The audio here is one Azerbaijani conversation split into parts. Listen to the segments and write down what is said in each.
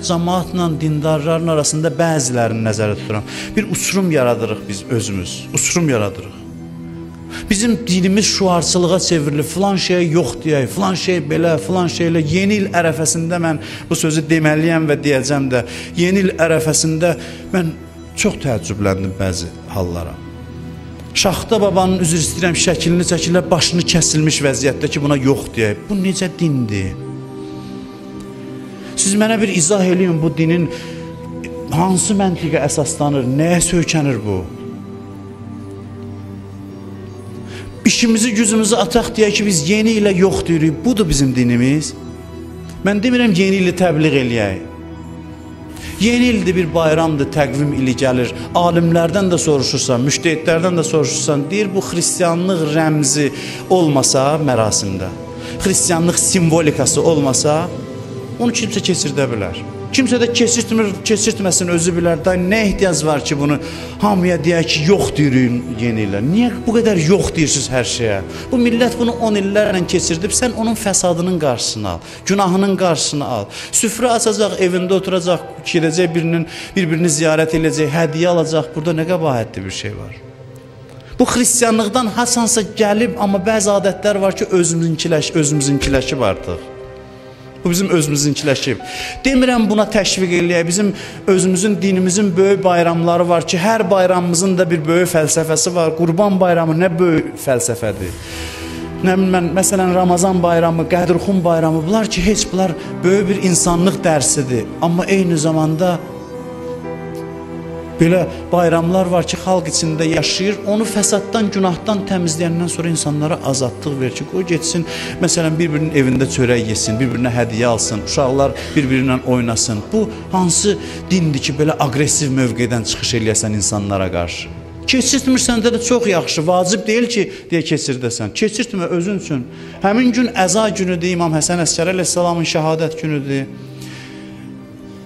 Cəmaatla dindarların arasında bəzilərini nəzərdə tuturam. Bir uçurum yaradırıq biz özümüz. Uçurum yaradırıq. Bizim dinimiz şuarçılığa çevrilir. Filan şey yox deyək, filan şey belə, filan şeylə. Yeni il ərəfəsində mən bu sözü deməliyəm və deyəcəm də. Yeni il ərəfəsində mən çox təəccübləndim bəzi hallara. Şaxta babanın, üzr istəyirəm, şəklini çəkirlər, başını kəsilmiş vəziyyətdə ki, buna yox deyək. Bu necə dindir? Siz mənə bir izah eləyin, bu dinin hansı məntiqə əsaslanır, nəyə söykənir bu? İşimizi, gücümüzü ataq deyək ki, biz yeni ilə yox deyirik, budur bizim dinimiz. Mən demirəm yeni ili təbliğ eləyək. Yeni ildir, bir bayramdır, təqvim ili gəlir. Alimlərdən də soruşursan, müştəhidlərdən də soruşursan, deyir bu xristianlıq rəmzi olmasa mərasimdə, xristianlıq simvolikası olmasa, onu kimsə keçirdə bilər. Kimsə də keçirtməsin, özü bilər. Da nə ehtiyac var ki, bunu hamıya deyək ki, yox deyirin yeni ilə. Niyə bu qədər yox deyirsiniz hər şeyə? Bu millət bunu 10 illərlə keçirdib, sən onun fəsadının qarşısını al, günahının qarşısını al. Süfrə açacaq, evində oturacaq, gedəcək bir-birini ziyarət edəcək, hədiyyə alacaq. Burada nə qəbahətli bir şey var? Bu xristianlıqdan hasansa gəlib, amma bəzi adətlər var ki, özümüzünkiləşib artıq. Bu bizim özümüzünkiləşib. Demirəm buna təşviq eləyək. Bizim özümüzün, dinimizin böyük bayramları var ki, hər bayramımızın da bir böyük fəlsəfəsi var. Qurban bayramı nə böyük fəlsəfədir. Nə bilmən, məsələn, Ramazan bayramı, Qədirxum bayramı, bunlar ki, heç bunlar böyük bir insanlıq dərsidir. Amma eyni zamanda belə bayramlar var ki, xalq içində yaşayır, onu fəsaddan, günahdan təmizləyəndən sonra insanlara azadlıq verir ki, qoy getsin, məsələn, bir-birinin evində çörək yesin, bir-birinə hədiyyə alsın, uşaqlar bir-birinə oynasın. Bu, hansı dindir ki, belə aqressiv mövqedən çıxış eləyəsən insanlara qarşı? Keçirtmirsəndə də çox yaxşı, vacib deyil ki, deyə keçirdəsən. Keçirtmə özün üçün. Həmin gün əza günüdür, İmam Həsən Əskəri əleyhissalamın şəhadət günüdür.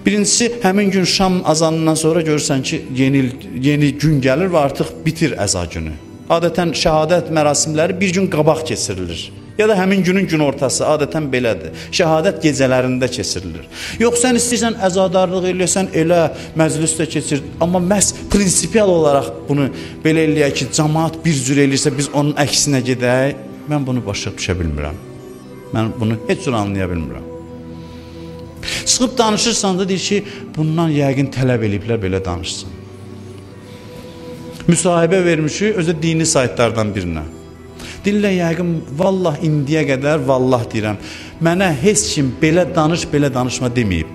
Birincisi, həmin gün şam azanından sonra görürsən ki, yeni gün gəlir və artıq bitir əza günü. Adətən şəhadət mərasimləri bir gün qabaq keçirilir. Ya da həmin günün gün ortası, adətən belədir. Şəhadət gecələrində keçirilir. Yox, sən istəyirsən əzadarlıq eləyəsən, elə məclisdə keçir. Amma məhz prinsipial olaraq bunu belə eləyək ki, cəmaat bir cür eləyirsə, biz onun əksinə gedək. Mən bunu başa düşə bilmirəm. Mən bunu heç cür anlaya bilmirəm. Çıxıb danışırsan da deyir ki, bundan yəqin tələb eləyiblər, belə danışsın. Müsahibə vermişik özə dini saytlardan birinə. Dillə yəqin, vallah indiyə qədər, vallah deyirəm, mənə heç kim belə danışma deməyib.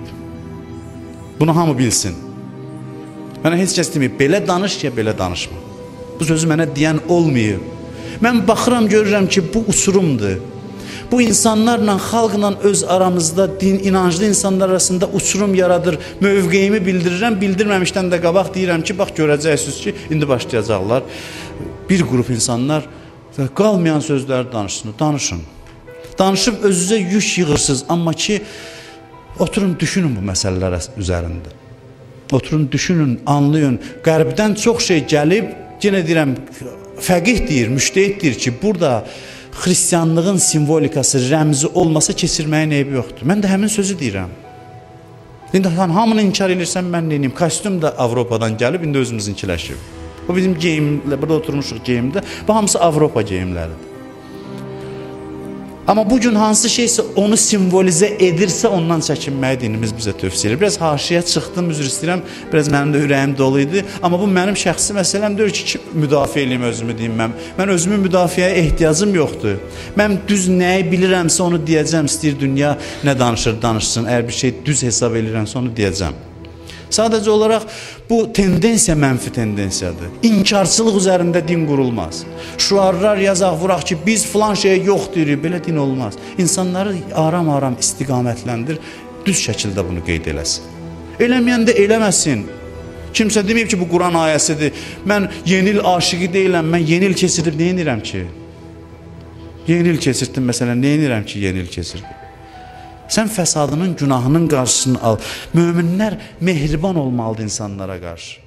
Bunu hamı bilsin. Mənə heç kəs deməyib, belə danış ya, belə danışma. Bu sözü mənə deyən olmayıb. Mən baxıram, görürəm ki, bu uçurumdur. Bu insanlarla, xalqla öz aramızda, inanclı insanlar arasında uçurum yaradır, mövqeyimi bildirirəm, bildirməmişdən də qabaq deyirəm ki, bax görəcəksiniz ki, indi başlayacaqlar. Bir qrup insanlar qalmayan sözləri danışın. Danışıb özünüzə yük yığırsınız, amma ki, oturun, düşünün bu məsələlər üzərində. Oturun, düşünün, anlayın. Qərbdən çox şey gəlib, yenə deyirəm, fəqih deyir, müştəhid deyir ki, burada xristianlığın simvolikası, rəmzi olmasa keçirməyin eybi yoxdur. Mən də həmin sözü deyirəm. İndi hamını inkar edirsən, mən neyim? Kostyum da Avropadan gəlib, indi özümüzünkiləşib. Bu bizim geyimlə, burada oturmuşuq geyimdə. Bu hamısı Avropa geyimləridir. Amma bugün hansı şeysə onu simvolizə edirsə, ondan çəkinməyi dinimiz bizə tövsiyə edir. Biraz haşiyə çıxdım, üzr istəyirəm, biraz mənim də ürəyim dolu idi. Amma bu mənim şəxsi məsələm deyir ki, müdafiə eləyim özümü deyim mən. Mən özümün müdafiəyə ehtiyacım yoxdur. Mən düz nəyi bilirəmsə onu deyəcəm, istəyir dünya nə danışır, danışsın. Əgər bir şey düz hesab eləyirəmsə onu deyəcəm. Sadəcə olaraq bu tendensiya mənfi tendensiyadır. İnkarçılıq üzərində din qurulmaz. Şuarlar yazaq, vuraq ki, biz filan şeyə yox deyirik, belə din olmaz. İnsanları aram-aram istiqamətləndir, düz şəkildə bunu qeyd eləsin. Eləməyən də eləməsin. Kimsə deməyib ki, bu Quran ayəsidir. Mən yeni il aşıqı deyiləm, mən yeni il keçirib nə edirəm ki? Yeni il keçirdim məsələn, nə edirəm ki, yeni il keçirdim? Sən fəsadının, günahının qarşısını al. Möminlər mehriban olmalıdır insanlara qarşı.